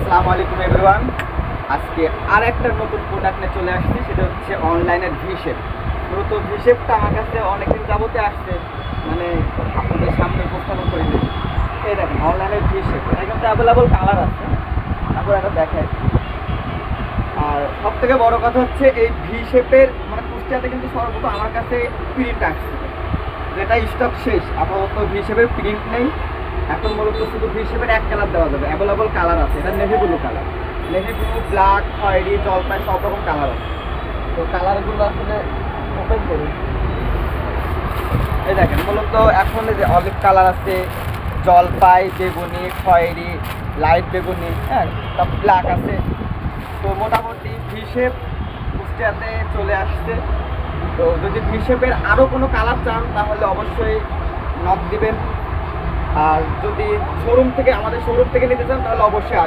আসসালামু আলাইকুম এভরিওয়ান। আজকে আর একটা নতুন প্রোডাক্ট নিয়ে চলে আসছি, সেটা হচ্ছে অনলাইনের ভিশেপ। মূলত ভিশেপটা আমার কাছে অনেকদিন যাবতে আসছে, মানে আপনাদের সামনে উপস্থাপন করে দিই। এই দেখেন অনলাইনের ভিশেপ, এটা কিন্তু অ্যাভেলেবল কালার আছে, তারপর এটা দেখায়। আর সব থেকে বড় কথা হচ্ছে এই ভিশেপের মানে কুষ্টিয়াতে কিন্তু সর্বপ্রথম আমার কাছে প্রিন্ট আসছে, যেটা স্টক শেষ। আপাতত ভিশেপের প্রিন্ট নেই, এখন মূলত শুধু ভিশেপের এক কালার দেওয়া যাবে। অ্যাভেলেবল কালার আছে, এটা navy blue colour, navy blue, black, খয়েরি, জলপাই সব রকম কালার আছে। তো কালারগুলো আসলে ওপেন করুন। এই দেখেন মূলত এখন যে অলিভ কালার আছে, জলপাই, বেগুনি, খয়েরি, লাইট বেগুনি, হ্যাঁ, তারপর ব্ল্যাক আছে। তো মোটামুটি ভিশেপ কুষ্টিয়াতে চলে আসছে। তো যদি ভিশেপের আরও কোনো কালার চান তাহলে অবশ্যই নক দিবেন। আর যদি শোরুম থেকে আমাদের শোরুম থেকে নিতে চান তাহলে অবশ্যই আসবেন।